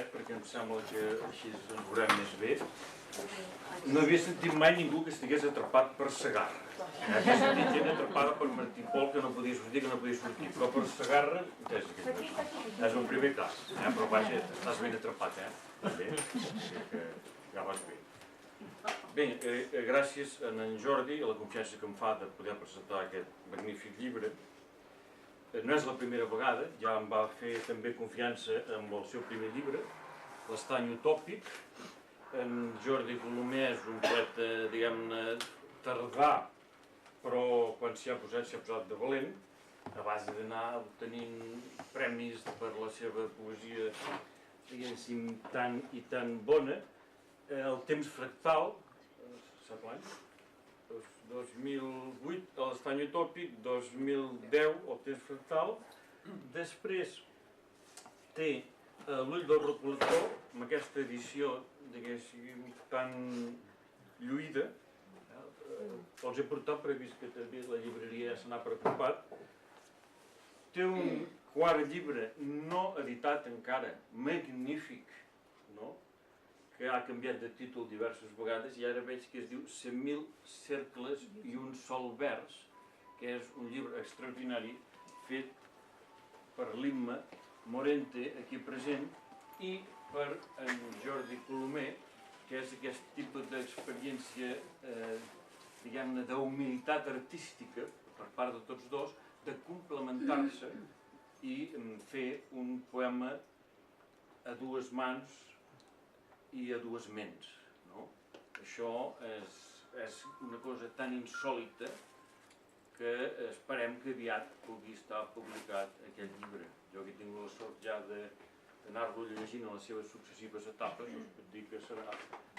aquest perquè em sembla que així ens veurem més bé. No havia sentit mai ningú que estigués atrapat per Segarra. Havia sentit gent atrapada per Martí Pol que no podia sortir, però per Segarra és el primer cas. Però vaja, estàs ben atrapat, també, que ja vas bé. Bé, gràcies a en Jordi i a la confiança que em fa de poder presentar aquest magnífic llibre. No és la primera vegada, ja em va fer també confiança amb el seu primer llibre, L'estany utòpic. En Jordi Colomer és un poeta, diguem-ne, tardà, però quan s'hi ha posat de valent, a base d'anar obtenint premis per la seva poesia, diguéssim, tan i tan bona. El temps fractal, sap l'any? 2008, l'estany utòpic, 2010, el temps fractal. Després té L'ull del recol·lector, amb aquesta edició, diguéssim, tan lluïda. Els he portat perquè he vist que també la llibreria ja se n'ha preocupat. Té un quart llibre no editat encara, magnífic, que ha canviat de títol diverses vegades i ara veig que es diu 100.000 cercles i un sol vers, que és un llibre extraordinari fet per l'Imma Morente, aquí present, i per en Jordi Colomer, que és aquest tipus d'experiència, diguem-ne, d'humilitat artística per part de tots dos, de complementar-se i fer un poema a dues mans i a dues ments. Això és una cosa tan insòlita que esperem que aviat pugui estar publicat aquest llibre. Jo que he tingut la sort ja d'anar-lo llegint en les seves successives etapes, us puc dir que serà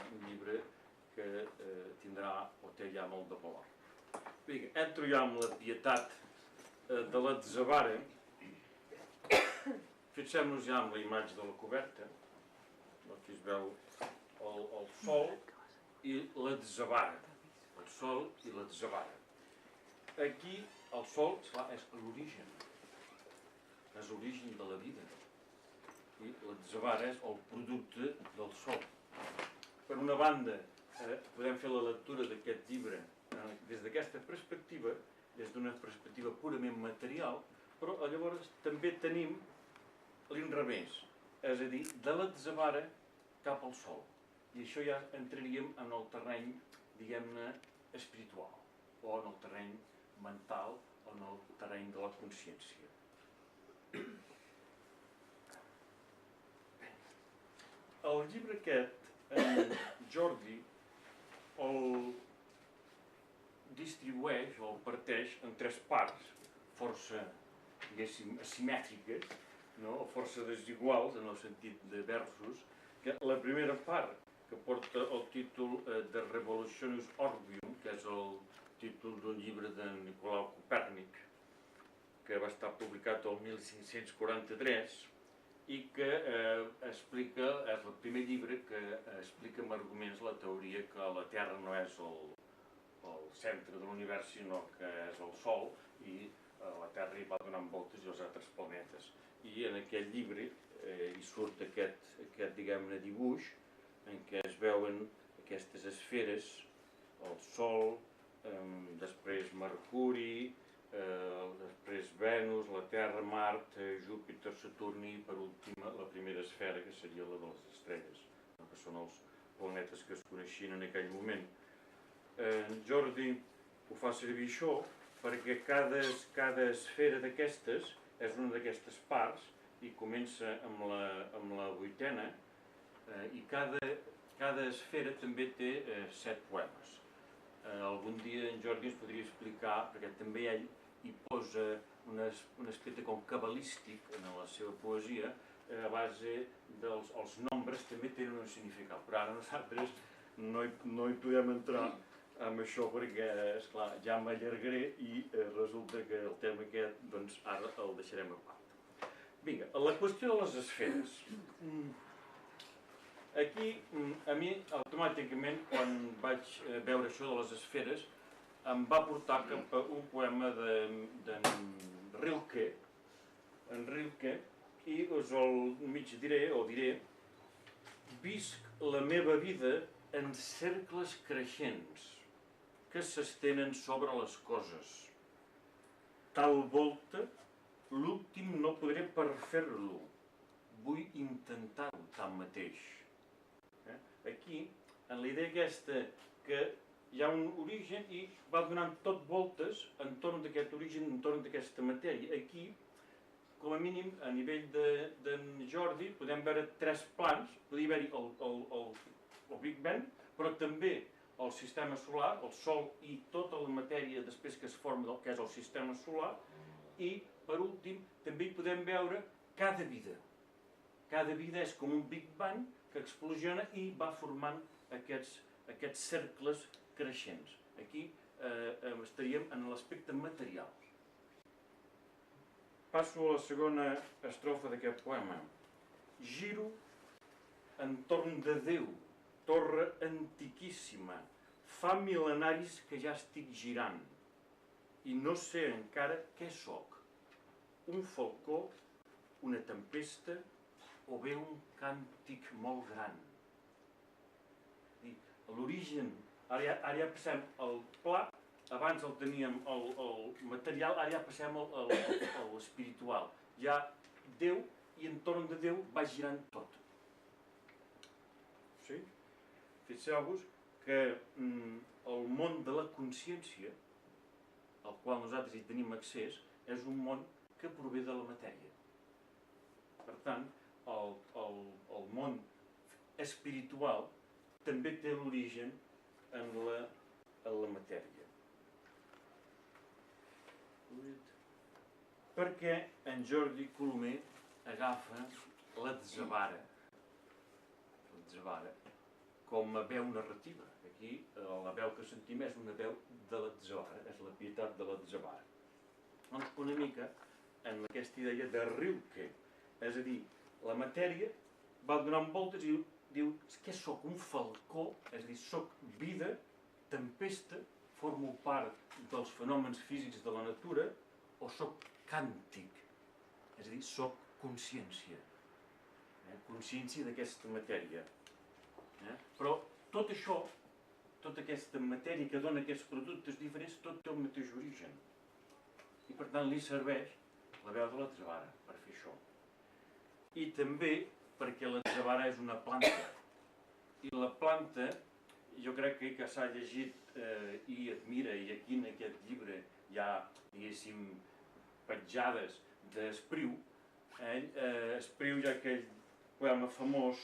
un llibre que tindrà o té ja molt de valor. Bé, entro ja amb la pietat de l'Atzavara. Fixem-nos ja amb la imatge de la coberta. Aquí es veu el sol i l'Atzavara. El sol i l'Atzavara. Aquí el sol, clar, és l'origen. És l'origen de la vida. I l'Atzavara és el producte del sol. Per una banda, podem fer la lectura d'aquest llibre des d'aquesta perspectiva, des d'una perspectiva purament material, però llavors també tenim l'inrevés, és a dir, de l'Atzavara cap al sol. I això ja entraríem en el terreny, diguem-ne, espiritual, o en el terreny mental, o en el terreny de la consciència. El llibre aquest, en Jordi, el distribueix o el parteix en tres parts, força, diguéssim, asimètriques, força desiguals en el sentit de versos, que la primera part, que porta el títol de Revolutionis Orbium, que és el títol d'un llibre de Nicolau Copèrnic, que va estar publicat el 1543 i que explica, és el primer llibre que explica amb arguments la teoria que la Terra no és el centre de l'univers, sinó que és el Sol, i la Terra hi va donant voltes i els altres planetes. I en aquest llibre hi surt aquest diguem-ne, dibuix en què es veuen aquestes esferes, el Sol, després Mercuri, després Venus, la Terra, Mart, Júpiter, Saturn i, per últim, la primera esfera, que seria la de les estrelles, que són els planetes que es coneixien en aquell moment. Jordi ho fa servir això perquè cada esfera d'aquestes és una d'aquestes parts i comença amb la vuitena i cada esfera també té 7 poemes. Algun dia en Jordi ens podria explicar, perquè també ell hi posa un aspecte com cabalístic en la seva poesia, a base dels nombres també tenen un significat, però ara nosaltres no hi podem entrar amb això perquè, esclar, ja m'allargaré i resulta que el tema aquest, doncs, ara el deixarem a part. Vinga, la qüestió de les esferes. Aquí, a mi, automàticament, quan vaig veure això de les esferes, em va portar cap a un poema d'en Rilke, i us el mig diré, visc la meva vida en cercles creixents que s'estenen sobre les coses. Tal volta, l'últim no podré per fer-lo. Vull intentar-ho tanmateix. Aquí, en la idea aquesta que hi ha un origen i va donant tot voltes entorn d'aquest origen, entorn d'aquesta matèria. Aquí, com a mínim, a nivell d'en Jordi, podem veure tres plans. Podria haver-hi el Big Bang, però també el sistema solar, el Sol i tota la matèria després que es forma del que és el sistema solar, i, per últim, també hi podem veure cada vida. Cada vida és com un Big Bang que explosiona i va formant aquests cercles creixents. Aquí estaríem en l'aspecte material. Passo a la segona estrofa d'aquest poema. Giro entorn de Déu, torre antiquíssima, fa mil·lenaris que ja estic girant i no sé encara què sóc. Un falcó, una tempesta o bé un càntic molt gran. L'origen, ara ja passem el pla, abans el teníem el material, ara ja passem a l'espiritual. Hi ha Déu i entorn de Déu va girant tot. Sí? Fixeu-vos que el món de la consciència, al qual nosaltres hi tenim accés, és un món que prové de la matèria. Per tant, el món espiritual també té l'origen en la matèria. Perquè en Jordi Colomer agafa l'atzavara com a veu narrativa. Aquí la veu que sentim és una veu de l'atzavara, és la pietat de l'atzavara. Doncs una mica en aquesta idea de Rilke, és a dir, la matèria va donant voltes i diu que sóc un falcó, és a dir, sóc vida, tempesta, formo part dels fenòmens físics de la natura, o sóc càntic, és a dir, sóc consciència, consciència d'aquesta matèria. Però tot això, tota aquesta matèria que dona aquests productes diferents, tot té el mateix origen. I per tant li serveix la veu de l'atzavara per fer això. I també perquè l'atzavara és una planta. I la planta, jo crec que s'ha llegit i admira, i aquí en aquest llibre hi ha, diguéssim, petjades d'Espriu. Espriu hi ha aquell poema famós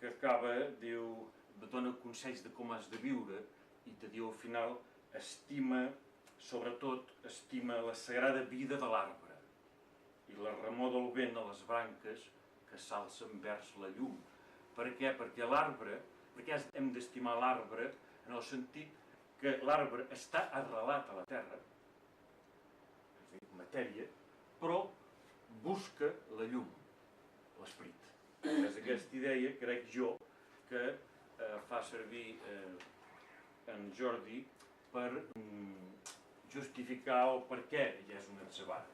que acaba, diu, dona consells de com has de viure i te diu al final, estima, sobretot, estima la sagrada vida de l'arbre i la remor del vent a les branques que s'alcen vers la llum. Per què? Perquè l'arbre, perquè hem d'estimar l'arbre en el sentit que l'arbre està arrelat a la terra, és a dir, matèria, però busca la llum, l'esperit. És aquesta idea, crec jo, que fa servir en Jordi per justificar el per què ja és una atzavara.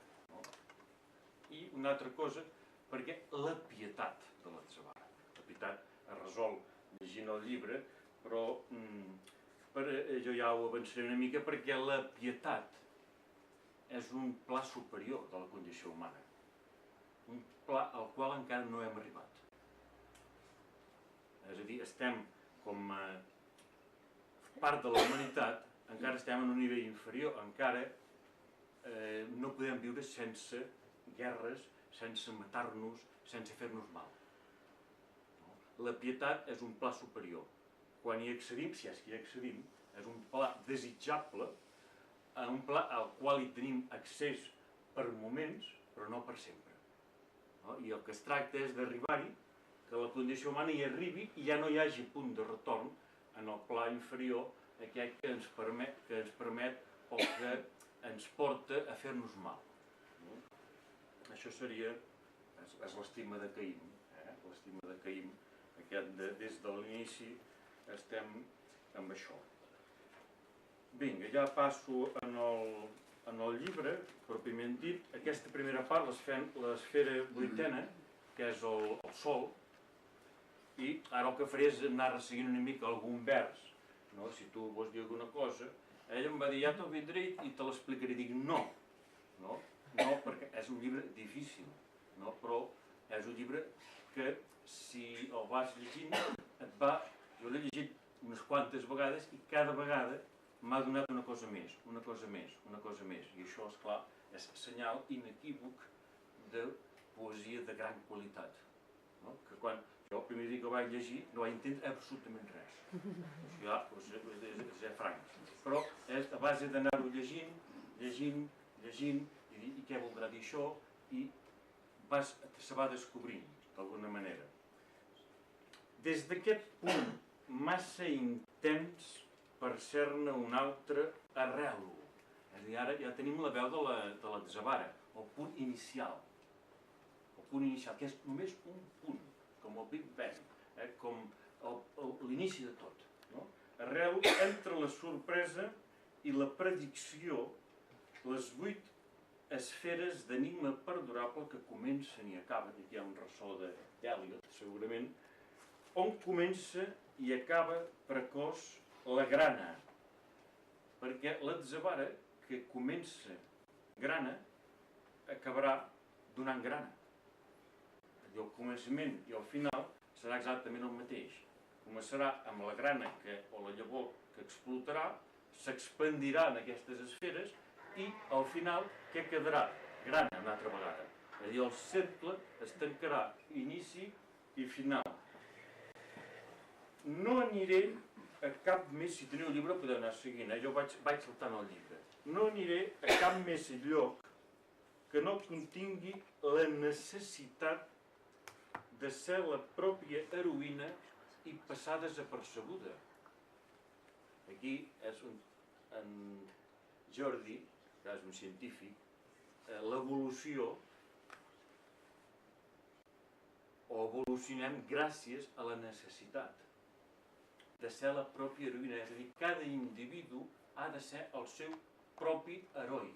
I una altra cosa, perquè la pietat de l'atzavara. La pietat es resol llegint el llibre, però jo ja ho avançaré una mica, perquè la pietat és un pla superior de la condició humana. Un pla al qual encara no hem arribat. És a dir, estem com a part de la humanitat, encara estem en un nivell inferior, encara no podem viure sense guerres, sense matar-nos, sense fer-nos mal. La pietat és un pla superior. Quan hi accedim, si és que hi accedim, és un pla desitjable, un pla al qual hi tenim accés per moments, però no per sempre. I el que es tracta és d'arribar-hi, que la condició humana hi arribi i ja no hi hagi punt de retorn en el pla inferior, aquell que ens permet o que ens porta a fer-nos mal. Això seria, és l'estima de Caïn, l'estima de Caïn, des de l'inici estem amb això. Vinga, ja passo en el llibre, pròpiament dit, aquesta primera part, l'esfera vuitena, que és el Sol, I ara el que faré és anar resseguint una mica algun vers, no? Si tu vols dir alguna cosa, ell em va dir, ja te'l vindré i te l'explicaré. Dic, no, no, perquè és un llibre difícil, no? Però és un llibre que si el vas llegint et va... Jo l'he llegit unes quantes vegades i cada vegada m'ha donat una cosa més, una cosa més, una cosa més. I això, esclar, és senyal inequívoc de poesia de gran qualitat. No? Que quan jo el primer dia que ho vaig llegir no vaig entendre absolutament res. Això ja és ser franc. Però és a base d'anar-ho llegint, i dir, i què voldrà dir això? I se va descobrint, d'alguna manera. Des d'aquest punt massa intens per ser-ne un altre arrel·lo. És a dir, ara ja tenim la veu de l'atzavara, el punt inicial. El punt inicial, que és només un punt, com el Big Bang, com l'inici de tot. No? Arrel·lo entre la sorpresa i la predicció, les 8 esferes d'enigma perdurable que comencen i acaben, aquí hi ha un ressò d'Eliot, segurament, on comença i acaba precoç la grana, perquè l'atzavara que comença grana acabarà donant grana. El començament i el final serà exactament el mateix. Començarà amb la grana o la llavor que explotarà, s'expandirà en aquestes esferes i al final què quedarà? Grana una altra vegada. És a dir, el cercle es tancarà inici i final. No aniré a cap més, si teniu el llibre podeu anar seguint, jo vaig saltant el llibre. No aniré a cap més lloc que no contingui la necessitat de ser la pròpia heroïna i passar desapercebuda. Aquí és en Jordi, que és un científic, l'evolució o evolucionem gràcies a la necessitat de ser la pròpia heroïna, és a dir, cada individu ha de ser el seu propi heroi.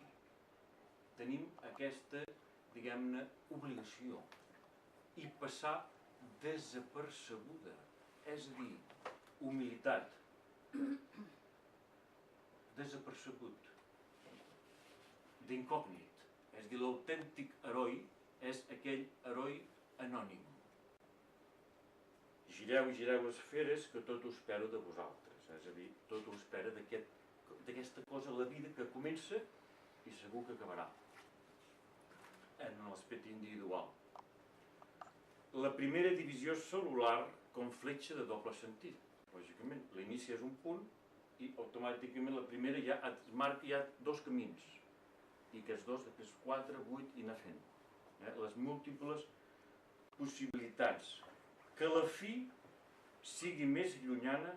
Tenim aquesta, diguem-ne, obligació i passar desapercebuda, és a dir, humilitat, desapercebut, d'incògnit, és a dir, l'autèntic heroi és aquell heroi anònim. Gireu i gireu esferes que tot ho espero de vosaltres, és a dir, tot ho espera d'aquesta cosa, la vida que comença i segur que acabarà en l'aspecte individual. La primera divisió cel·lular com fletxa de doble sentit. Lògicament, l'inici és un punt i automàticament la primera ja et marca ja 2 camins i que és 2, que és 4, 8 i anar fent. Les múltiples possibilitats. Que la fi sigui més llunyana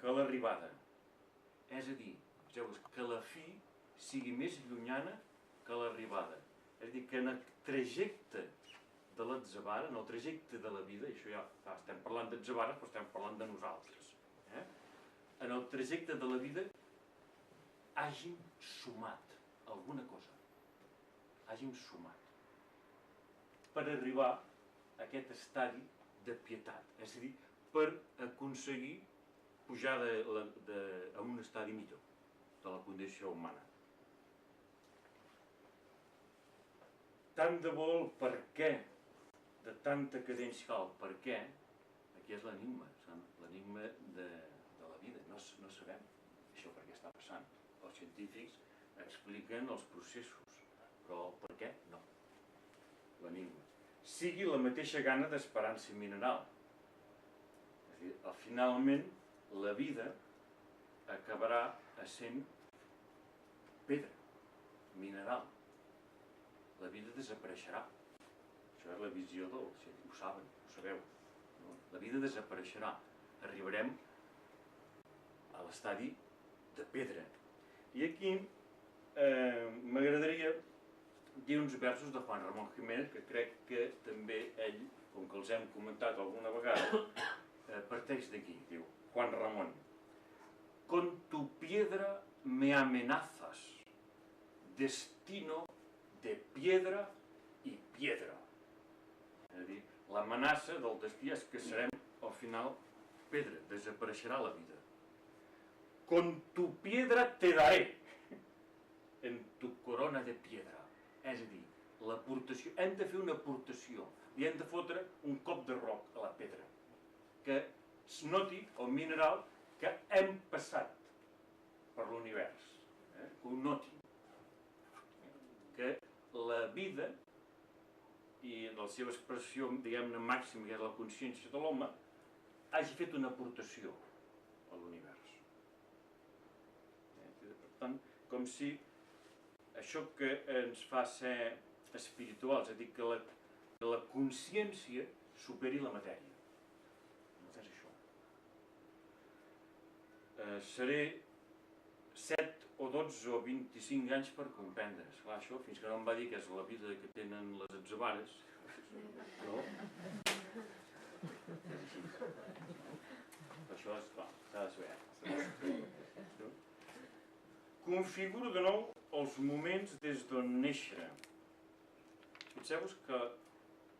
que l'arribada. És a dir, que la fi sigui més llunyana que l'arribada. És a dir, que en el trajecte de l'atzavara, en el trajecte de la vida, i això ja estem parlant d'atzavares, però estem parlant de nosaltres, en el trajecte de la vida hàgim sumat alguna cosa. Hàgim sumat per arribar a aquest estadi de pietat, és a dir, per aconseguir pujar a un estadi millor de la condició humana. Tant de bo el per què de tanta cadència, el per què, aquí és l'enigma, l'enigma de la vida, no sabem això per què està passant. Els científics expliquen els processos, però el per què no, l'enigma. Sigui la mateixa gana d'esperança mineral. És a dir, finalment, la vida acabarà essent pedra, mineral. La vida desapareixerà. Això és la visió del científic, ho saben, ho sabeu. No? La vida desapareixerà. Arribarem a l'estadi de pedra. I aquí m'agradaria dir uns versos de Juan Ramón Jiménez, que crec que també ell, com que els hem comentat alguna vegada, parteix d'aquí. Diu, Juan Ramón: con tu piedra me amenazas, destino de piedra y piedra. És a dir, L'amenaça del destí és que serem, al final, pedra, desapareixerà la vida. Con tu piedra te daré en tu corona de piedra. És a dir, l'aportació, hem de fer una aportació, li hem de fotre un cop de roc a la pedra, que es noti, el mineral, que hem passat per l'univers, que ho noti, que la vida i la seva expressió, diguem-ne, màxima, que és la consciència de l'home, hagi fet una aportació a l'univers. Per tant, com si això que ens fa ser espirituals, és a dir, que la consciència superi la matèria. No és això. Seré 7 o 12 o 25 anys per comprendre. Esclar, això, fins que no em va dir que és la vida que tenen les atzabares, no? Això és clar, s'ha de saber. No? Configuro de nou els moments des d'on néixer. Fixeu-vos que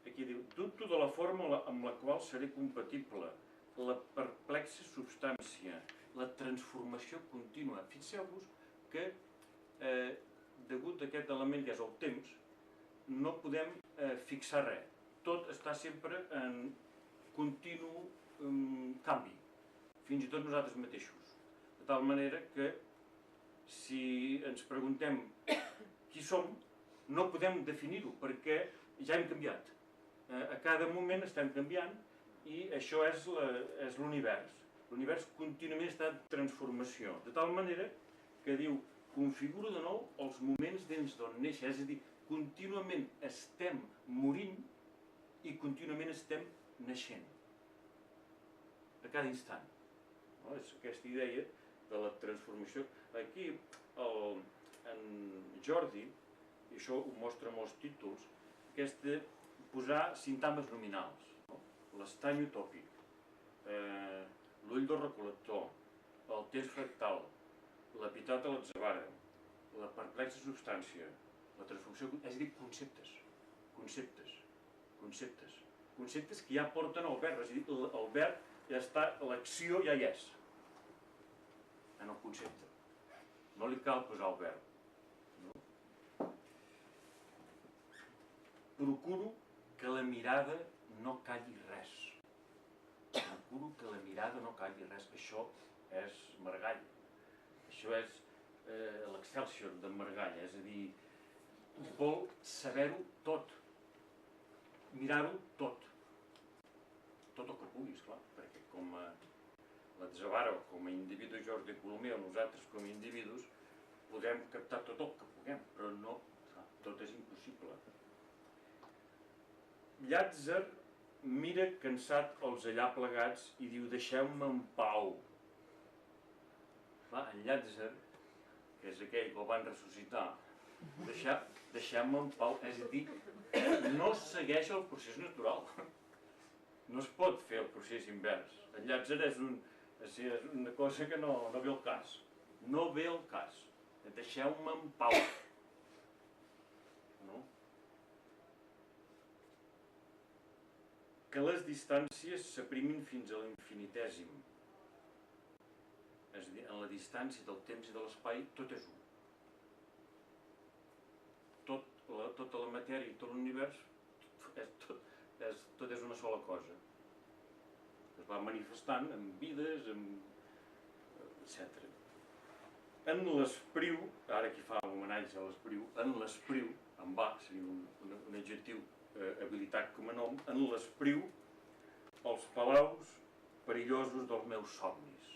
aquí diu, dubto de la forma amb la qual seré compatible, la perplexa substància, la transformació contínua. Fixeu-vos que, degut a aquest element que és el temps, no podem fixar res. Tot està sempre en continu canvi, fins i tot nosaltres mateixos. De tal manera que, si ens preguntem qui som, no podem definir-ho, perquè ja hem canviat. A cada moment estem canviant i això és l'univers. L'univers contínuament està en transformació, de tal manera que diu, configuro de nou els moments des d'on néixer, és a dir, contínuament estem morint i contínuament estem naixent, a cada instant. No? És aquesta idea de la transformació. Aquí, en Jordi, i això ho mostra molts títols, aquesta posar sintagmes nominals, no? L'estany utòpic, l'ull del recol·lector, el temps fractal, l'epitat a l'atzavara, la perplexa substància, la transformació, és a dir, conceptes, conceptes, conceptes, conceptes que ja porten el verb, és a dir, el verb ja està, l'acció ja hi és, en el concepte. No li cal posar el verb. No? Procuro que la mirada no calli res. Procuro que la mirada no calli res. Això és Margall. Això és l'Excelsior de Margall. És a dir, vol saber-ho tot. Mirar-ho tot. Tot el que pugui, esclar. Perquè com a l'atzavara, com a individu Jordi Colomer, o nosaltres com a individus, podem captar tot el que puguem, però no, tot és impossible. Llàtzer mira cansat els allà plegats i diu, deixeu-me en pau. Clar, en Llàtzer, que és aquell que el van ressuscitar, deixeu-me en pau, és a dir, no segueix el procés natural. No es pot fer el procés invers. En Llàtzer és una cosa que no ve el cas. No ve el cas. Deixeu-me en pau. No? Que les distàncies s'aprimin fins a l'infinitèsim. És a dir, en la distància del temps i de l'espai, tot és un. Tota la matèria i tot l'univers, tot és una sola cosa. Es va manifestant en vides, etc. En l'Espriu, ara aquí fa un homenatge a l'Espriu, en l'Espriu, en va, seria un adjectiu habilitat com a nom, en l'Espriu, els palaus perillosos dels meus somnis.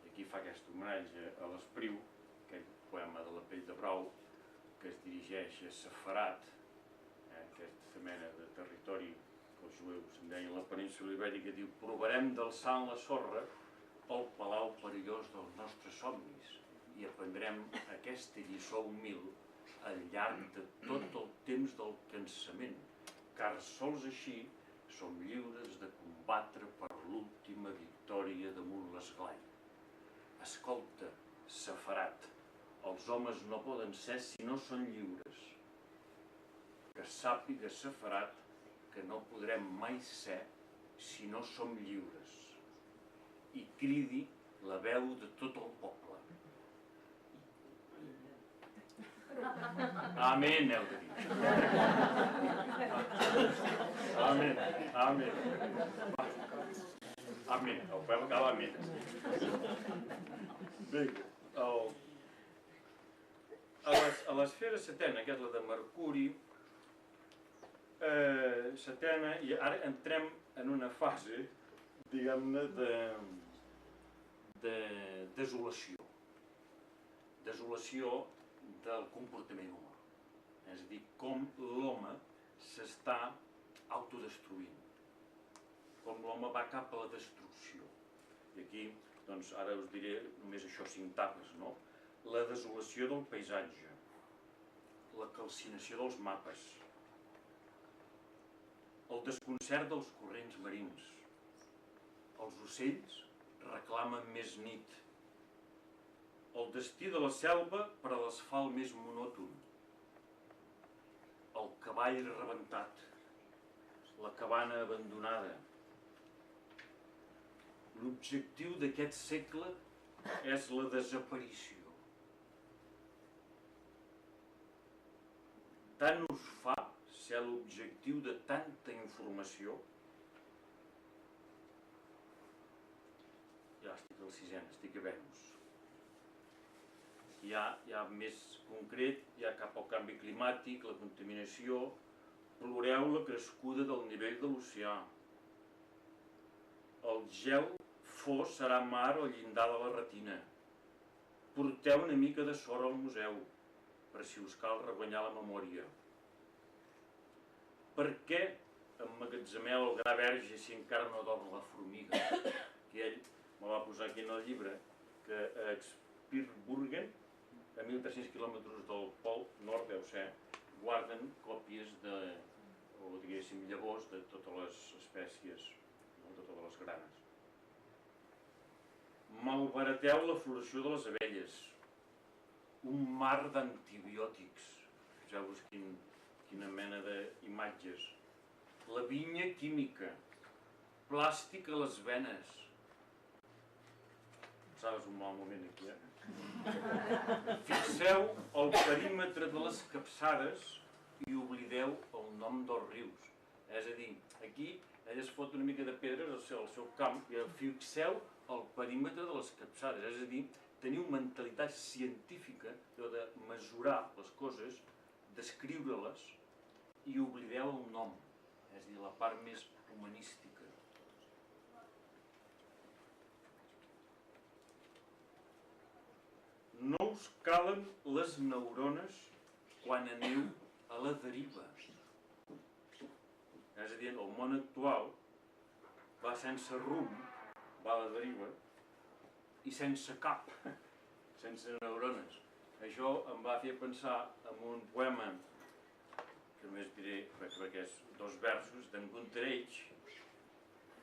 I aquí fa aquest homenatge a l'Espriu, aquell poema de la Pell de Brau, que es dirigeix a Sefarat, aquesta mena de territori que els jueus en deien la península ibèrica, diu, provarem d'alçar en la sorra el palau perillós dels nostres somnis i aprendrem aquesta lliçó humil al llarg de tot el temps del cansament, car sols així som lliures de combatre per l'última victòria damunt l'esglai. Escolta, Sefarat, els homes no poden ser si no són lliures. Que sàpiga Sefarat que no podrem mai ser si no som lliures, i cridi la veu de tot el poble. Amén, heu de dir. Amén, amén. Amén, el peu cal amén. Bé, a l'esfera setena, que és la de Mercuri, setena, i ara entrem en una fase, diguem-ne, de desolació. Desolació del comportament humà. És a dir, com l'home s'està autodestruint. Com l'home va cap a la destrucció. I aquí, doncs, ara us diré només això, 5 tapes, no? La desolació del paisatge, la calcinació dels mapes, el desconcert dels corrents marins, els ocells reclamen més nit, el destí de la selva per a l'asfalt més monòton, el cavall rebentat, la cabana abandonada. L'objectiu d'aquest segle és la desaparició. Tant us fa ser l'objectiu de tanta informació. Ja estic al sisena, estic a Venus. Ja més concret, ja cap al canvi climàtic, la contaminació, ploreu la crescuda del nivell de l'oceà. El gel fos serà mar o llindar de la retina. Porteu una mica de sorra al museu, per si us cal reguanyar la memòria. Per què emmagatzemeu el gra verge si encara no dorm la formiga? Que ell me va posar aquí en el llibre, que a Spitsbergen, a 1.300 quilòmetres del pol nord, deu ser, guarden còpies de, o diguéssim, llavors de totes les espècies, de totes les granes. Malbarateu la floració de les abelles. Un mar d'antibiòtics. Fixeu-vos quina mena d'imatges. La vinya química. Plàstic a les venes. Saps un mal moment aquí, Fixeu el perímetre de les capçades i oblideu el nom dels rius. És a dir, aquí ell es fot una mica de pedres al seu camp i fixeu el perímetre de les capçades. És a dir, teniu mentalitat científica de mesurar les coses, descriure-les i oblideu el nom. És a dir, la part més humanística. No us calen les neurones quan aneu a la deriva. És a dir, el món actual va sense rumb, va a la deriva, i sense cap, sense neurones. Això em va fer pensar en un poema, que només diré, perquè és 2 versos, d'en Gunterreich,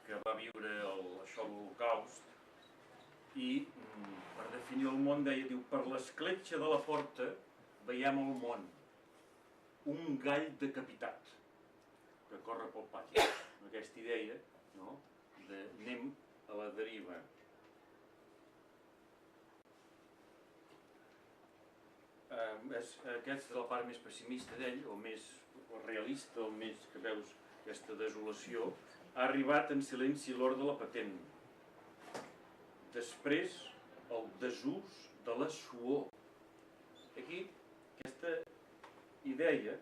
que va viure això a l'Holocaust, i per definir el món deia, diu, per l'escletxa de la porta veiem el món, un gall decapitat que corre pel pati. Aquesta idea, no?, de anem a la deriva. Aquesta és la part més pessimista d'ell, o més realista, o més que veus aquesta desolació. Ha arribat en silenci l'hora de la patent. Després, el desús de la suor. Aquí, aquesta idea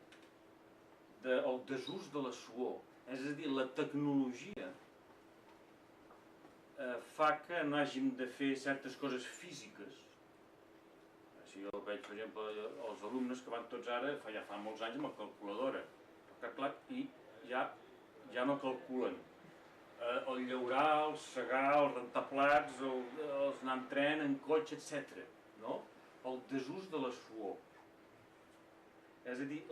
del desús de la suor, és a dir, la tecnologia fa que no hàgim de fer certes coses físiques. Si jo veig, per exemple, els alumnes que van tots ara, ja fa molts anys amb la calculadora, i ja no calculen. El llaurar, el segar, el rentar plats, els anar en tren, en cotxe, etc. El desús de la suor. És a dir,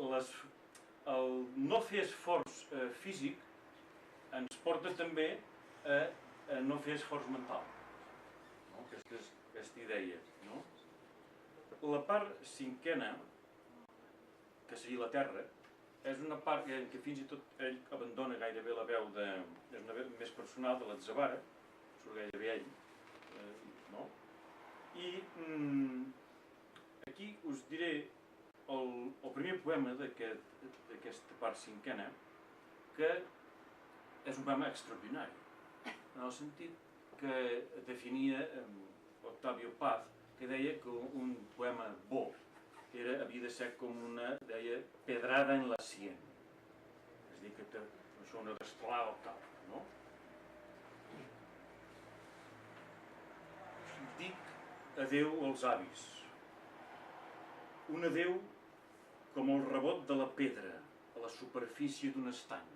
el no fer esforç físic ens porta també a no fer esforç mental. Aquesta idea. La part cinquena, que seria la Terra, és una part en què fins i tot ell abandona gairebé la veu és una veu més personal de l'Atzavara, surt gairebé ell, no? I aquí us diré el primer poema d'aquesta part cinquena, que és un poema extraordinari, en el sentit que definia Octavio Paz, que deia que un poema bo havia de ser com una, deia, pedrada en la sien. És a dir, que això una desclada o tal, no? Dic adeu als avis. Un adeu com el rebot de la pedra a la superfície d'un estany.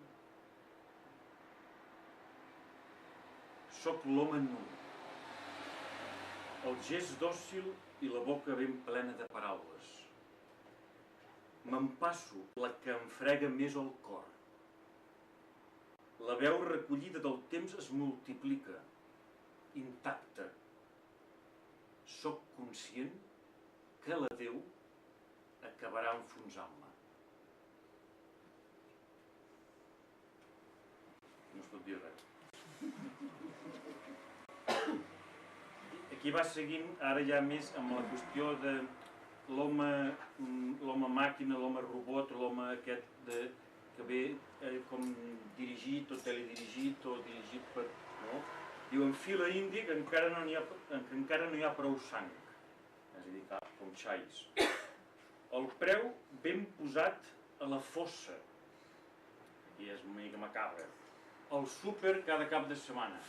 Soc l'home nu, el gest dòcil i la boca ben plena de paraules. M'empasso la que em frega més el cor. La veu recollida del temps es multiplica, intacta. Soc conscient que l'adeu acabarà enfonsant-me. No es pot dir res. Aquí va seguint, ara ja més amb la qüestió de l'home màquina, l'home robot, l'home aquest que ve com dirigit o teledirigit o dirigit per... No? Diu, en fila índia que encara no hi ha prou sang. És a dir, com xais. El preu ben posat a la fossa. Aquí és una mica macabra. El súper cada cap de setmana.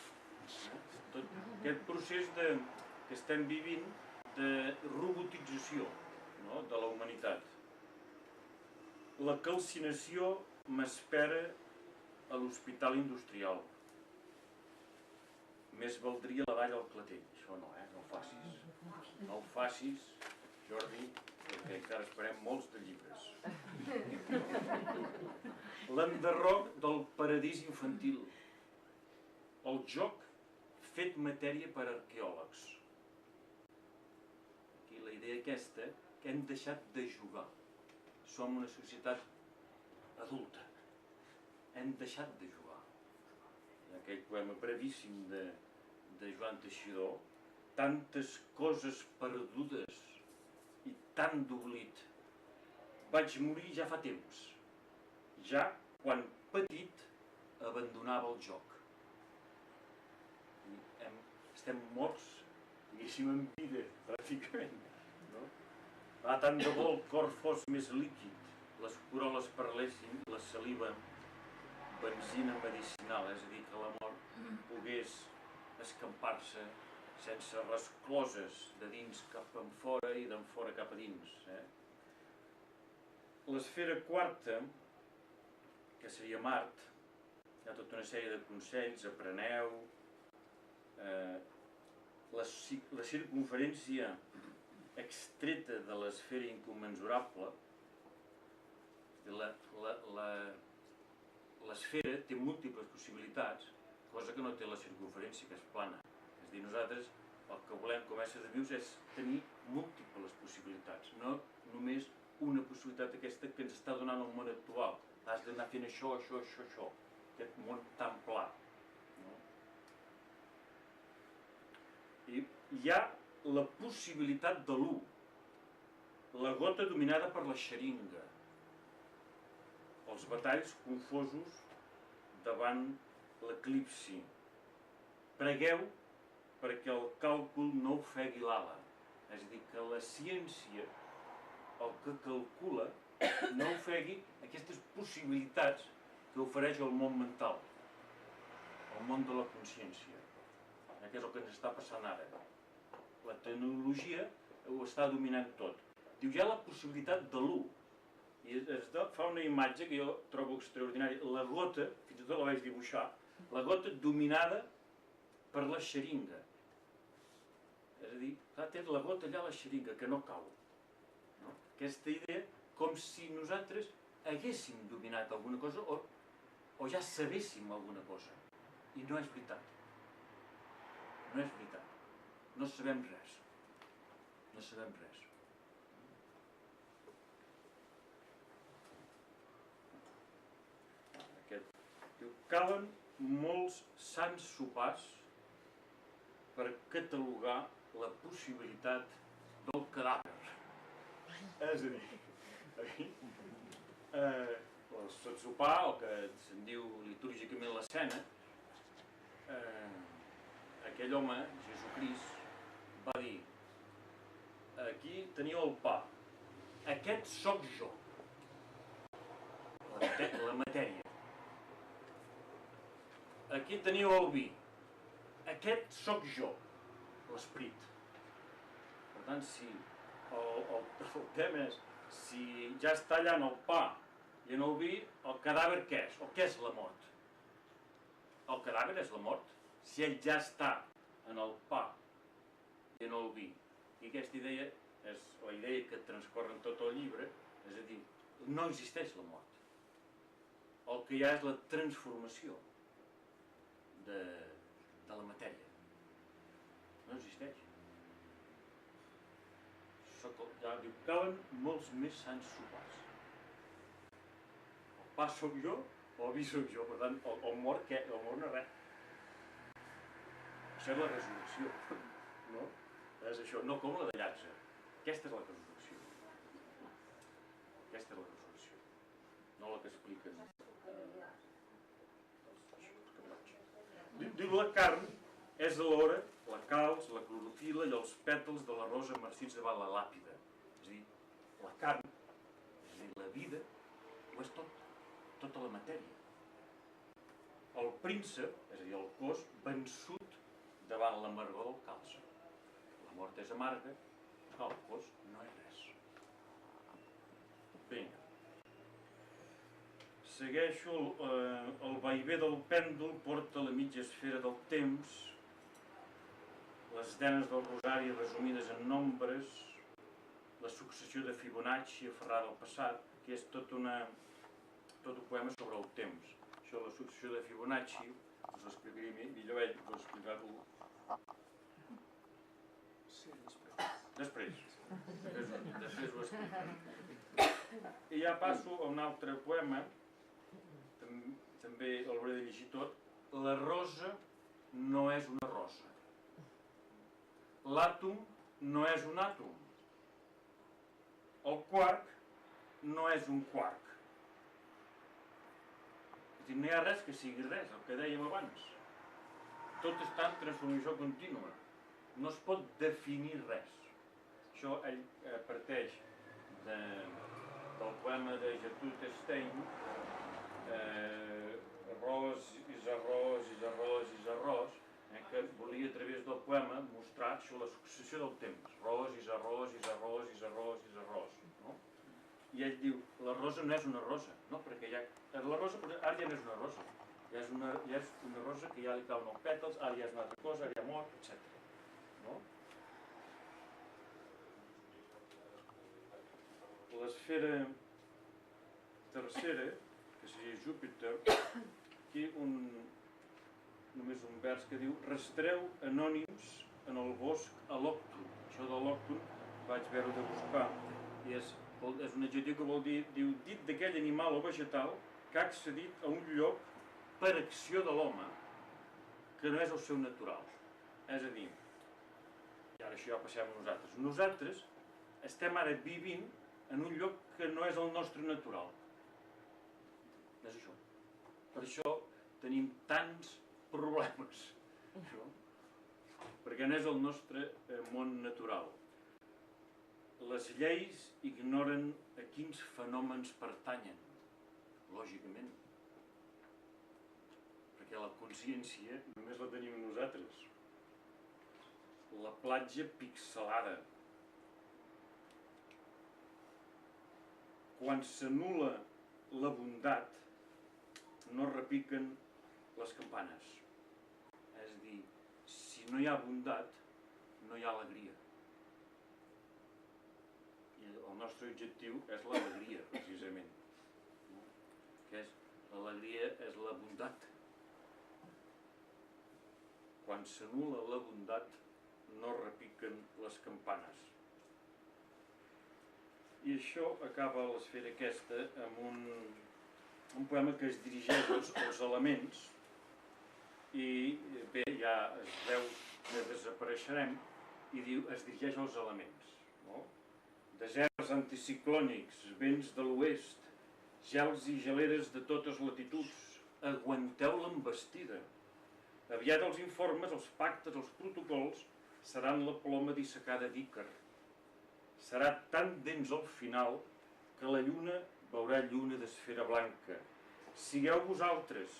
Tot aquest procés que estem vivint de robotització, no? De la humanitat. La calcinació m'espera a l'hospital industrial. Més valdria la dalla al clatell. Això no, no ho facis. No ho facis, Jordi, perquè encara esperem molts de llibres. L'enderroc del paradís infantil. El joc fet matèria per arqueòlegs. Aquí la idea aquesta, que hem deixat de jugar. Som una societat adulta. Hem deixat de jugar. Aquell poema brevíssim de Joan Teixidor, tantes coses perdudes i tant d'oblit. Vaig morir ja fa temps, ja quan petit abandonava el joc. Estem morts, diguéssim, en vida, pràcticament. No? Tant de bo el cor fos més líquid, les coroles parlessin, la saliva benzina medicinal, és a dir, que la mort pogués escampar-se sense rescloses de dins cap enfora i d'enfora cap a dins. L'esfera quarta, que seria Mart, hi ha tota una sèrie de consells, apreneu, la circunferència extreta de l'esfera incommensurable, l'esfera té múltiples possibilitats, cosa que no té la circunferència, que és plana. És a dir, nosaltres el que volem com a éssers vius és tenir múltiples possibilitats, no només una possibilitat aquesta que ens està donant el món actual. Has d'anar fent això, això, això, això. Aquest món tan pla. I hi ha la possibilitat de l'u, la gota dominada per la xeringa, els batalls confosos davant l'eclipsi. Pregueu perquè el càlcul no ofegui l'ala, és a dir, que la ciència, el que calcula, no ofegui aquestes possibilitats que ofereix el món mental, el món de la consciència. Que és el que ens està passant ara. La tecnologia ho està dominant tot. Diu, hi ha la possibilitat de l'u. I fa una imatge que jo trobo extraordinària. La gota, fins i tot la vaig dibuixar, la gota dominada per la xeringa. És a dir, té la gota allà a la xeringa, que no cau. Aquesta idea com si nosaltres haguéssim dominat alguna cosa o ja sabéssim alguna cosa. I no és veritat. No és veritat. No sabem res. No sabem res. Diu, calen molts sants sopars per catalogar la possibilitat del cadàver. És a dir, el sopar, o que se'n diu litúrgicament l'escena, aquell home, Jesucrist, va dir: aquí teniu el pa, aquest sóc jo, la matèria. Aquí teniu el vi, aquest sóc jo, l'esperit. Per tant, si el tema és, si ja està allà en el pa i en el vi, el cadàver què és? O què és la mort? El cadàver és la mort, si ell ja està en el pa i en el vi. I aquesta idea és la idea que transcorre en tot el llibre, és a dir, no existeix la mort. El que hi ha és la transformació de la matèria. No existeix. Ja diu, calen molts més sants sopars. El pa sóc jo, o el vi sóc jo. Per tant, el mort què? El mort no és res. Això és la resurrecció. No? És això, no com la de Llàtzer. Aquesta és la resurrecció. Aquesta és la resurrecció. No la que expliquen. Diu, la carn és alhora la calç, la clorofil·la i els pètals de la rosa marcits davant la làpida. És a dir, la carn, és a dir, la vida, ho és tot, tota la matèria. El príncep, és a dir, el cos, vençut davant l'amargor del calç. La mort és amarga, el cos no és res. Vinga. Segueixo, el vaivé del pèndol porta la mitja esfera del temps, les denes del rosari resumides en nombres, la successió de Fibonacci aferrada al passat, que és tot un poema sobre el temps. Això, la successió de Fibonacci, us ho explicaria millor ell, us ho explicar-ho. Sí, Després ho explicaré. I ja passo a un altre poema, també l'hauré de llegir tot. La rosa no és una rosa. L'àtom no és un àtom. El quark no és un quark. És a dir, no hi ha res que sigui res, el que dèiem abans. Tot està en transformació contínua. No es pot definir res. Això ell parteix del poema de Gertrude Stein, arròs, is arròs, is arròs, is arròs, que volia a través del poema mostrar això, la successió del temps. Arròs, is arròs, is arròs, is arròs, is arròs. No? I ell diu, la rosa no és una rosa, no? Perquè ja, la rosa ara ja no és una rosa. Ja és una rosa que ja li cauen els pètals, ara ja és una altra cosa, ara ja mor, etc. No? L'esfera tercera, que seria Júpiter, aquí només un vers que diu: rastreu anònims en el bosc a l'òcton. Això de l'òcton vaig veure de buscar, i és un adjectiu que vol dir, diu, dit d'aquell animal o vegetal que ha accedit a un lloc per acció de l'home que no és el seu natural. És a dir, i ara això ja ho passem a nosaltres. Nosaltres estem ara vivint en un lloc que no és el nostre natural. És això. Per això tenim tants problemes. Això. Perquè no és el nostre món natural. Les lleis ignoren a quins fenòmens pertanyen, lògicament. Perquè la consciència només la tenim nosaltres. La platja pixelada. Quan s'anul·la la bondat, no repiquen les campanes. És a dir, si no hi ha bondat, no hi ha alegria. I el nostre objectiu és l'alegria, precisament. L'alegria és la bondat. Quan s'anul·la la bondat, no repiquen les campanes. I això acaba l'esfera aquesta amb un poema que es dirigeix als elements i bé, ja es veu que desapareixerem i diu, es dirigeix als elements, no? Deserts anticiclònics, vents de l'oest, gels i geleres de totes latituds, aguanteu l'envestida. Aviat els informes, els pactes, els protocols seran la ploma dissecada d'Ícar. Serà tan dens al final que la lluna veurà lluna d'esfera blanca. Sigueu vosaltres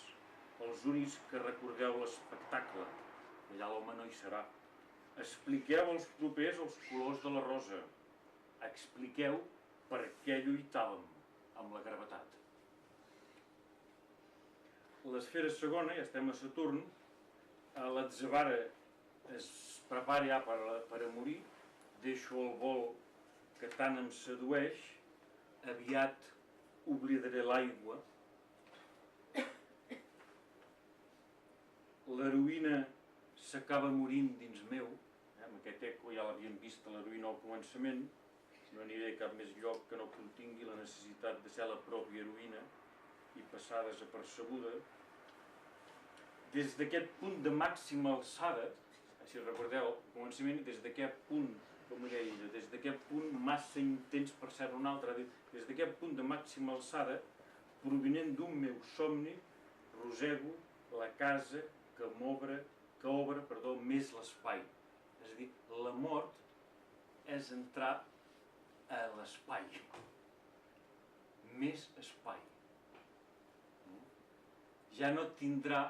els únics que recordeu l'espectacle. Allà l'home no hi serà. Expliqueu als propers els colors de la rosa. Expliqueu per què lluitàvem amb la gravetat. L'esfera segona, ja estem a Saturn, l'Atzavara es prepara ja per a morir, deixo el vol que tant em sedueix, aviat oblidaré l'aigua. L'heroïna s'acaba morint dins meu, amb aquest eco ja l'havíem vist a l'heroïna al començament, no aniré a cap més lloc que no contingui la necessitat de ser la pròpia heroïna i passar desapercebuda. Des d'aquest punt de màxima alçada, si recordeu al començament, des d'aquest punt, com deia ella, des d'aquest punt massa intens per ser un altre, des d'aquest punt de màxima alçada, provinent d'un meu somni, rosego la casa que obre més l'espai. És a dir, la mort és entrar a l'espai. Més espai. Ja no tindrà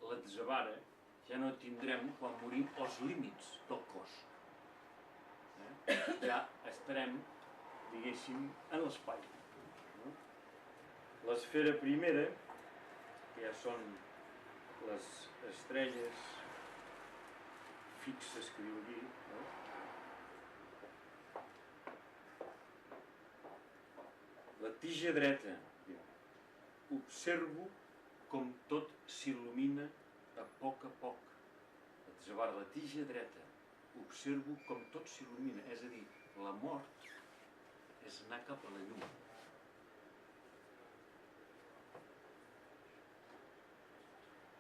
l'Atzavara, ja no tindrem, quan morim, els límits del cos. Ja estarem, diguéssim, en l'espai. L'esfera primera, que ja són les estrelles fixes que diu aquí, la tija dreta, observo com tot s'il·lumina a poc, Atzavara, la tija dreta, observo com tot s'il·lumina, és a dir, la mort és anar cap a la llum.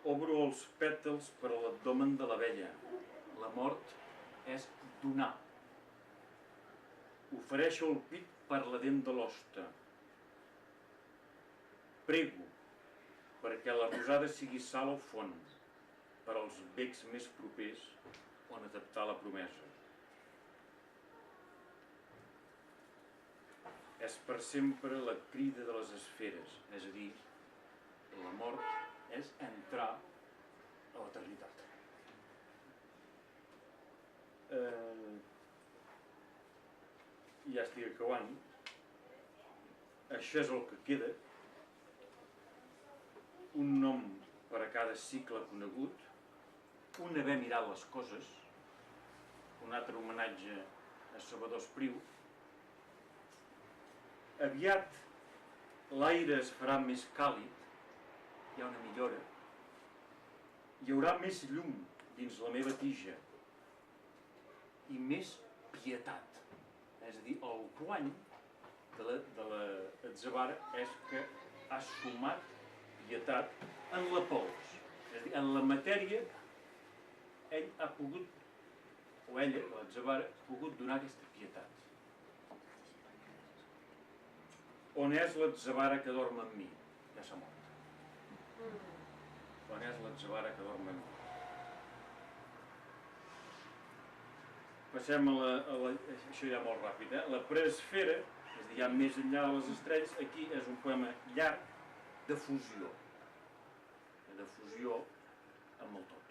Obro els pètals per a l'abdomen de l'abella. La mort és donar. Ofereixo el pit per la dent de l'hoste. Prego perquè la rosada sigui sal o font per als becs més propers on adaptar la promesa. És per sempre la crida de les esferes, és a dir, la mort és entrar a l'eternitat. Ja estic acabant. Això és el que queda. Un nom per a cada cicle conegut, un haver mirat les coses, un altre homenatge a Salvador Espriu. Aviat l'aire es farà més càlid, hi ha una millora, hi haurà més llum dins la meva tija i més pietat. És a dir, el guany de l'Atzavara és que ha sumat pietat en la pols. És a dir, en la matèria ell ha pogut, o ella, l'Atzavara, ha pogut donar aquesta pietat. On és l'Atzavara que dorm en mi? Ja s'ha mort. On és l'Atzavara que dorm en mi? Passem a això ja molt ràpid, la preesfera, és a dir, ja més enllà de les estrelles, aquí és un poema llarg de fusió amb el tot.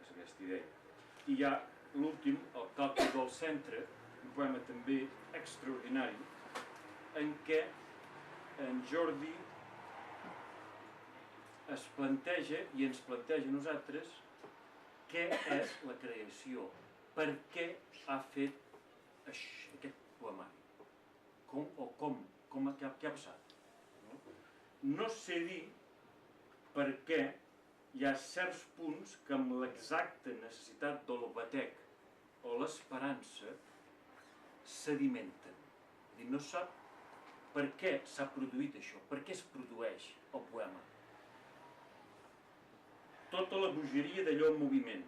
És aquesta idea. I hi ha l'últim, el càlcul del centre, un poema també extraordinari, en què en Jordi es planteja i ens planteja a nosaltres què és la creació, per què ha fet aquest poemari, què ha passat. No sé dir per què hi ha certs punts que amb l'exacta necessitat del batec o l'esperança sedimenten. No sap per què s'ha produït això, per què es produeix el poema. Tota la bogeria d'allò en moviment.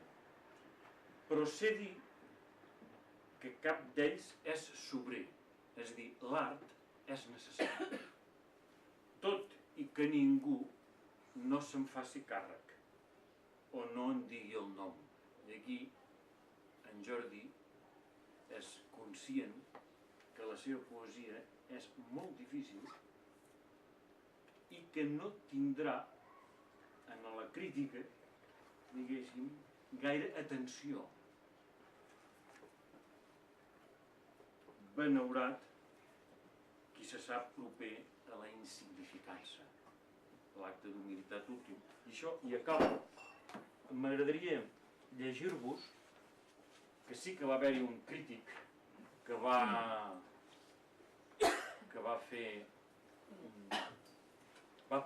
Però sé dir que cap d'ells és sobrer, és a dir, l'art és necessari. Tot i que ningú no se'n faci càrrec o no en digui el nom. I aquí en Jordi és conscient que la seva poesia és molt difícil i que no tindrà en la crítica, diguéssim, gaire atenció. Benaurat qui se sap proper a la insignificança, l'acte d'humilitat últim. I això, i acabo, m'agradaria llegir-vos que sí que va haver-hi un crític que va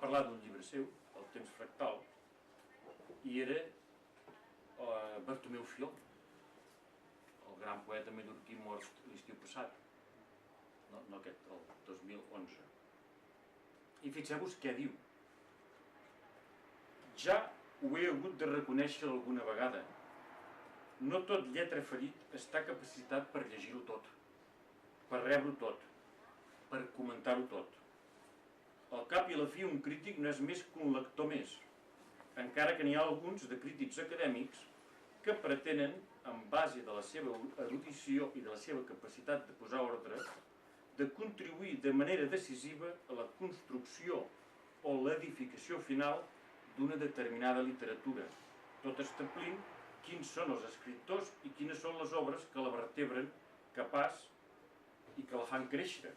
parlar d'un llibre seu, El temps fractal, i era Bartomeu Fiol, el gran poeta mallorquí mort l'estiu passat, no aquest, el 2011. I fixeu-vos què diu. Ja ho he hagut de reconèixer alguna vegada. No tot lletra ferit està capacitat per llegir-ho tot, per rebre-ho tot, per comentar-ho tot. Al cap i a la fi un crític no és més que un lector més, encara que n'hi ha alguns de crítics acadèmics que pretenen, en base de la seva erudició i de la seva capacitat de posar ordre, de contribuir de manera decisiva a la construcció o l'edificació final d'una determinada literatura, tot establint quins són els escriptors i quines són les obres que la vertebren capaç i que la fan créixer.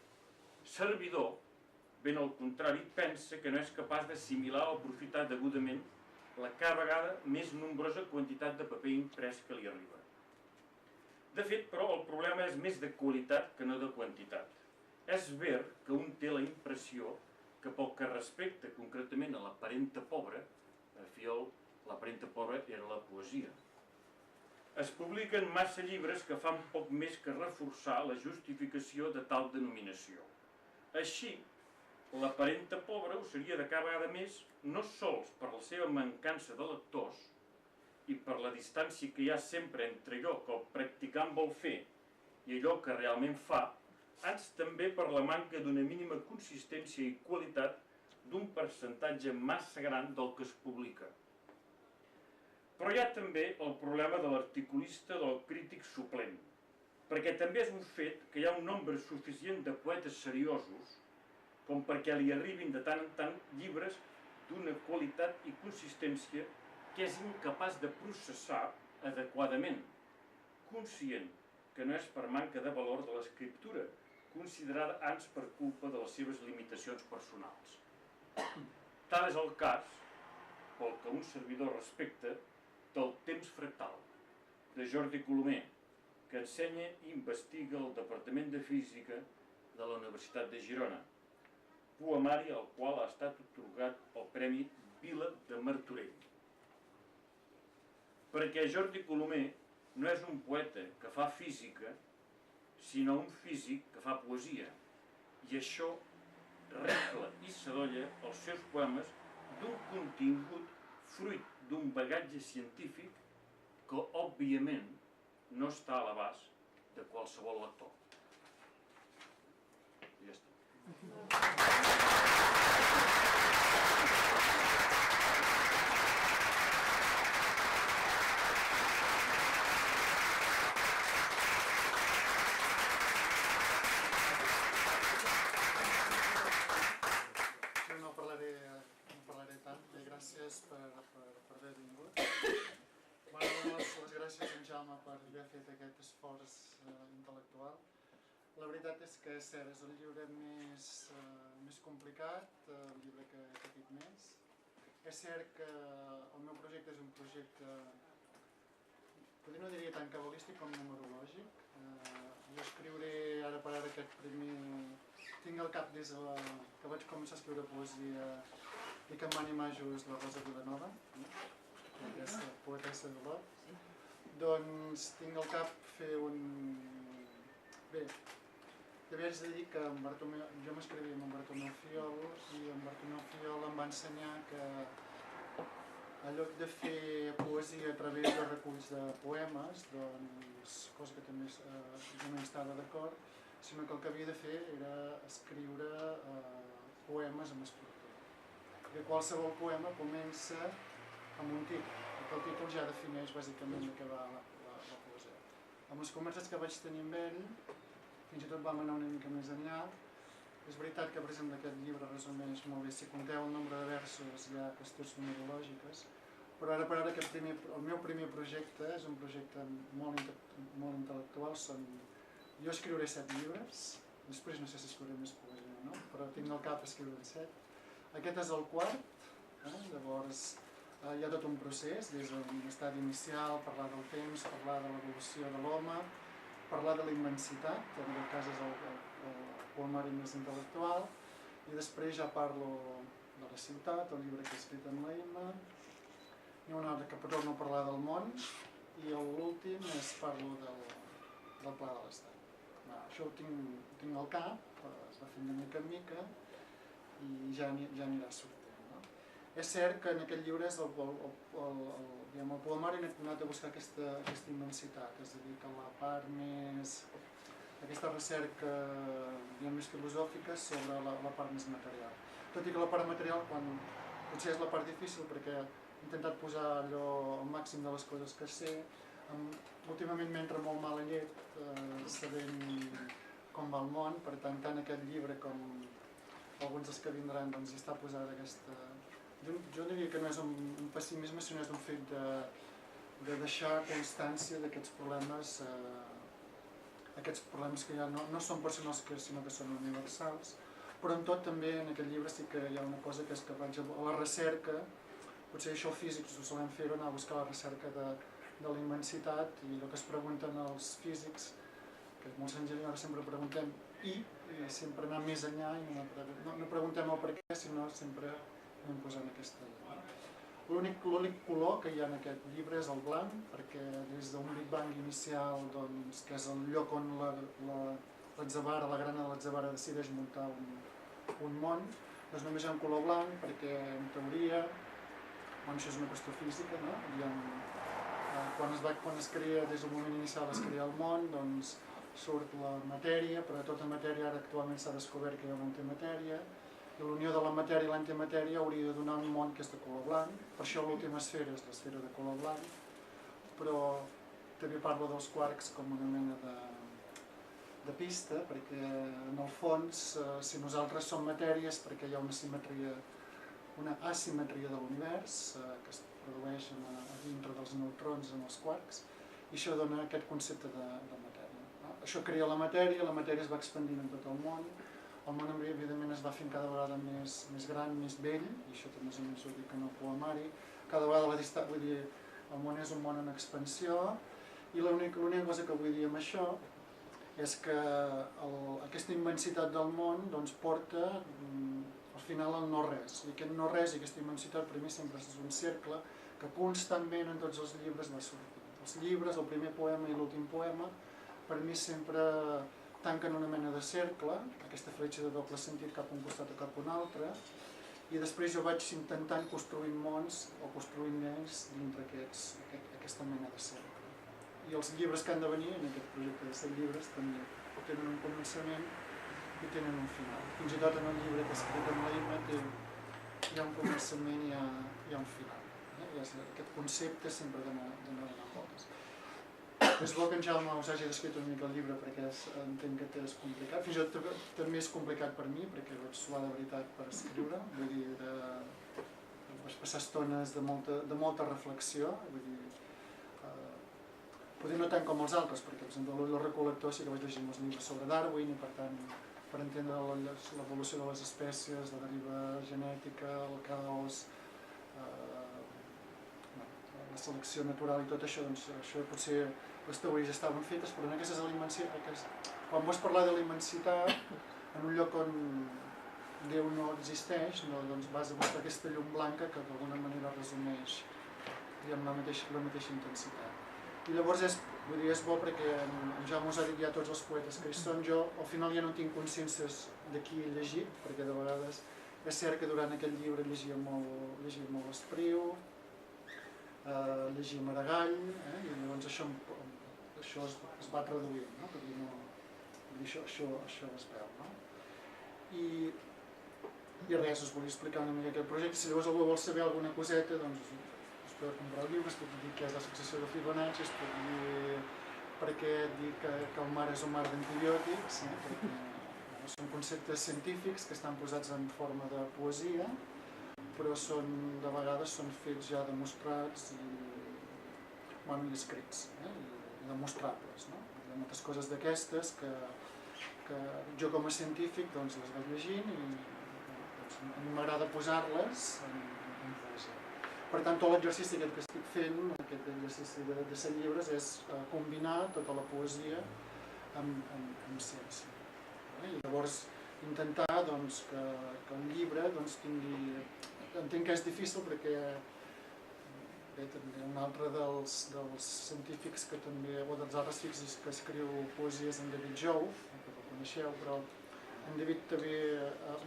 Servidor, ben al contrari, pensa que no és capaç d'assimilar o aprofitar degudament la cada vegada més nombrosa quantitat de paper imprès que li arriba. De fet, però, el problema és més de qualitat que no de quantitat. És ver que un té la impressió que pel que respecta concretament a la parenta pobra, a Fiol, la parenta pobra era la poesia. Es publiquen massa llibres que fan poc més que reforçar la justificació de tal denominació. Així, la parenta pobra ho seria de cada vegada més, no sols per la seva mancança de lectors i per la distància que hi ha sempre entre allò que el practicant vol fer i allò que realment fa, ans també per la manca d'una mínima consistència i qualitat d'un percentatge massa gran del que es publica. Però hi ha també el problema de l'articulista, del crític suplent, perquè també és un fet que hi ha un nombre suficient de poetes seriosos com perquè li arribin de tant en tant llibres d'una qualitat i consistència que és incapaç de processar adequadament, conscient que no és per manca de valor de l'escriptura, considerada ans per culpa de les seves limitacions personals. Tal és el cas, pel que un servidor respecta, del Temps fractal, de Jordi Colomer, que ensenya i investiga al Departament de Física de la Universitat de Girona, poemari al qual ha estat atorgat el Premi Vila de Martorell. Perquè Jordi Colomer no és un poeta que fa física, sinó un físic que fa poesia, i això regla i s'adolla els seus poemes d'un contingut fruit d'un bagatge científic que, òbviament, no està a l'abast de qualsevol lector. I ja està. No parlaré tant. Gràcies per haver vingut. Les gràcies a en Jaume per haver fet aquest esforç intel·lectual. La veritat és que és cert, és el llibre més complicat, el llibre que he patit més. És cert que el meu projecte és un projecte, potser no diria tant cabalístic com numerològic. Jo escriuré ara per ara aquest primer... Tinc al cap des que vaig començar a escriure poesia i que em va animar just la Rosa Vilanova, aquesta poetessa de l'Ot. Doncs tinc al cap fer un... Bé, hi també haig de dir que jo m'escrivia amb en Bartomeu Fiol i en Bartomeu Fiol em va ensenyar que en lloc de fer poesia a través de reculls de poemes, doncs, cosa que també jo no hi estava d'acord, sinó que el que havia de fer era escriure poemes amb estructura. Perquè qualsevol poema comença amb un títol, perquè el títol ja defineix bàsicament de què va la poesia. Amb les converses que vaig tenir amb ell, fins i tot vam anar una mica més enllà. És veritat que, per exemple, aquest llibre resumeix molt bé, si compteu el nombre de versos hi ha qüestions numerològiques, però ara per ara el meu primer projecte és un projecte molt intel·lectual. Jo escriuré 7 llibres, després no sé si escriuré més poesia o no, però tinc al cap escriure 7. Aquest és el quart, llavors hi ha tot un procés, des d'un estadi inicial, parlar del temps, parlar de l'evolució de l'home, parlar de la immensitat, en aquest cas és el poemari més intel·lectual, i després ja parlo de la ciutat, el llibre que he escrit amb l'Emma, hi ha un altre que torno a parlar del món, i l'últim és parlo del Pla de l'Estat. Això ho tinc al cap, es va fent de mica en mica, i ja anirà sortint. És cert que en aquest llibre és el poemari hem anat a buscar aquesta immensitat, és a dir, que la part més... aquesta recerca més filosòfica sobre la part més material. Tot i que la part material potser és la part difícil perquè he intentat posar allò al màxim de les coses que sé. Últimament m'entra molt mal a llet sabent com va el món, per tant aquest llibre com alguns dels que vindran hi està posada aquesta... Jo diria que no és un pessimisme, sinó és un fet de deixar constància d'aquests problemes que ja no són personals sinó que són universals, però en tot també en aquest llibre sí que hi ha una cosa que és que vaig a la recerca, potser això els físics ho solem fer, anar a buscar la recerca de la immensitat i el que es pregunten els físics, que és molt senzill, ara sempre preguntem i sempre anar més enllà i no preguntem el per què, sinó sempre anem posant aquesta idea. L'únic color que hi ha en aquest llibre és el blanc, perquè des d'un Big Bang inicial, que és el lloc on la grana de l'Atzavara decideix muntar un món, doncs només hi ha un color blanc, perquè en teoria, això és una qüestió física, quan es crea, des del moment inicial es crea el món, doncs surt la matèria, però de tota matèria ara actualment s'ha descobert que hi ha una antimatèria, i l'unió de la matèria i l'antimatèria hauria de donar un món que és de color blanc, per això l'última esfera és l'esfera de color blanc, però també parlo dels quarks com una mena de pista, perquè en el fons, si nosaltres som matèria és perquè hi ha una asimetria de l'univers que es produeix a dintre dels neutrons en els quarks, i això dona aquest concepte de matèria. Això crea la matèria es va expandint en tot el món, el món evidentment es va fent cada vegada més gran, més vell, i això també més o menys ho dic en el poemari, cada vegada el món és un món en expansió, i l'única cosa que vull dir amb això és que aquesta immensitat del món porta al final al no-res, i aquest no-res i aquesta immensitat per mi sempre és un cercle que constantment en tots els llibres va sortint. Els llibres, el primer poema i l'últim poema, per mi sempre tanquen una mena de cercle, aquesta fletxa de doble sentit cap a un costat o cap a un altre, i després jo vaig intentant construint mons o construint lleis dintre aquesta mena de cercle. I els llibres que han de venir, en aquest projecte de 7 llibres, també tenen un començament i tenen un final. Fins i tot en el llibre que he escrit amb l'Emma hi ha un començament i hi ha un final. Aquest concepte sempre d'anar donant voltes. És bo que en Jaume us hagi descrit una mica el llibre perquè entenc que és complicat. Fins i tot també és complicat per mi perquè vaig suar de veritat per escriure. Vull dir, vaig passar estones de molta reflexió. Vull dir, potser no tant com els altres, perquè per exemple el recol·lector sí que vaig llegir molts llibres sobre Darwin i per tant per entendre l'evolució de les espècies, la deriva genètica, el caos, la selecció natural i tot això, doncs això potser les teories estaven fetes, però en aquestes quan vols parlar de la immensitat, en un lloc on Déu no existeix, doncs vas a buscar aquesta llum blanca que d'alguna manera resumeix la mateixa intensitat. I llavors Vull dir, és bo perquè en Jaume us ha dit ja tots els poetes que hi són. Jo al final ja no tinc consciències de qui he llegit, perquè de vegades és cert que durant aquell llibre llegia molt Espriu, llegia Maragall, i llavors això es va traduint, no? Perquè això es veu, no? I res, us volia explicar una mica aquest projecte. Si llavors algú vol saber alguna coseta, doncs us podeu comprar el llibre, es pot dir què és l'associació de Fibonacci, es pot dir per què dic que el mar és un mar d'antibiòtics, perquè són conceptes científics que estan posats en forma de poesia, però de vegades són fets ja demostrats i escrits, i demostrables. Hi ha moltes coses d'aquestes que jo com a científic les vaig llegint i a mi m'agrada posar-les en poesia. Per tant, tot l'exercici que estic fent, aquest exercici de 100 llibres, és combinar tota la poesia amb ciència. I llavors intentar que el llibre tingui... Entenc que és difícil perquè també un altre dels científics que també, o dels altres físics que escriu poesies, en David Joe, que el coneixeu, però en David també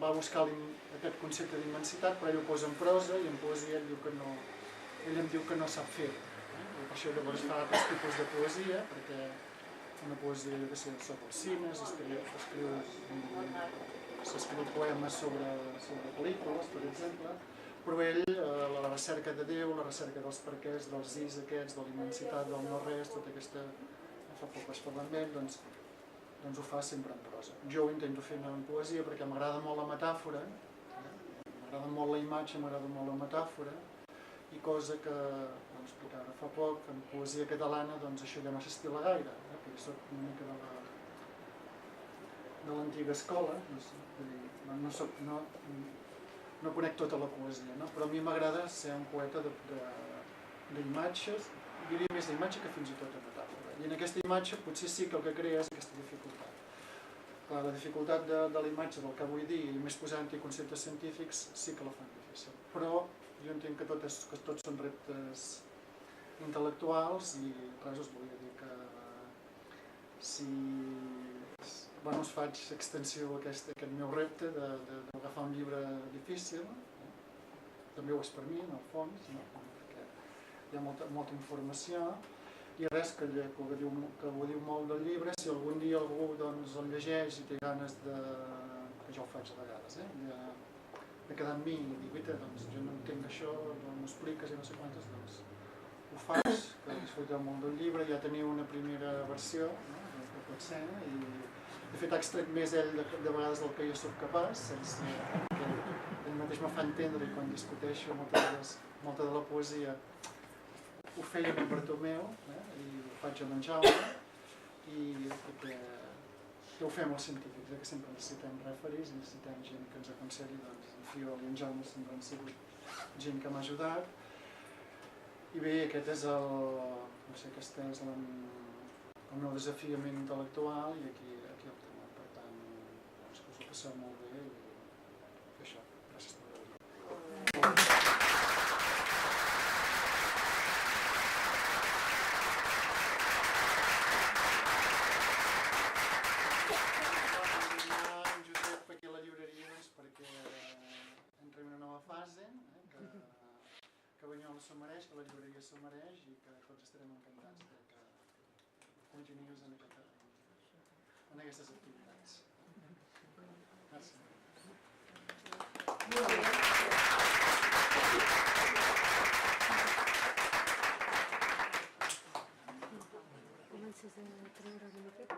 va buscar aquest concepte d'immensitat, però ell ho posa en prosa i en poesia ell em diu que no sap fer-ho. Per això llavors fa altres tipus de poesia, perquè una poesia que sé sobre els cines, s'escriu poemes sobre pel·lícules, per exemple, però ell, la recerca de Déu, la recerca dels perquès, dels is aquests, de la immensitat, del no-res, tota aquesta... fa poc vaig parlar amb ell, doncs ho fa sempre en prosa. Jo ho intento fer en poesia perquè m'agrada molt la metàfora, m'agrada molt la imatge, m'agrada molt la metàfora, i cosa que, explicava fa poc, en poesia catalana això ja no s'estila gaire, perquè soc una mica de l'antiga escola, no conec tota la poesia, però a mi m'agrada ser un poeta d'imatges, diria més d'imatge que fins i tot de metàfora. I en aquesta imatge potser sí que el que crea és aquesta dificultat. La dificultat de la imatge, del que vull dir, i més posant-hi conceptes científics, sí que la fan difícil. Però jo entenc que tots són reptes intel·lectuals i res, us volia dir que si us faig extensió a aquest meu repte d'agafar un llibre difícil, també ho és per mi, en el fons, perquè hi ha molta informació, i res, que ho diu molt del llibre. Si algun dia algú el llegeix i té ganes de... que jo ho faig a vegades, de quedar amb mi i dir, jo no entenc això, no m'expliques i no sé quantes, ho faig, que disfruteu molt del llibre, ja teniu una primera versió, que pot ser, i de fet ha extret més ell de vegades del que jo soc capaç, perquè ell mateix me fa entendre, i quan discuteixo molta de la poesia ho feia amb en Bartomeu, i ho faig amb en Jaume, i perquè ho fem els científics, que sempre necessitem referis, necessitem gent que ens aconselli, en Fiol i en Jaume sempre han sigut gent que m'ha ajudat. I bé, aquest és el meu desafiament intel·lectual, i aquí el tema. Per tant, que us ho passeu molt bé i això. Gràcies per venir. Josep aquí a la llibreria perquè entra en una nova fase, que Banyoles s'ho mereix, que la llibreria s'ho mereix i que tots estarem encantats que continuïs en aquestes activitats. Gràcies. Comences a treure una miqueta?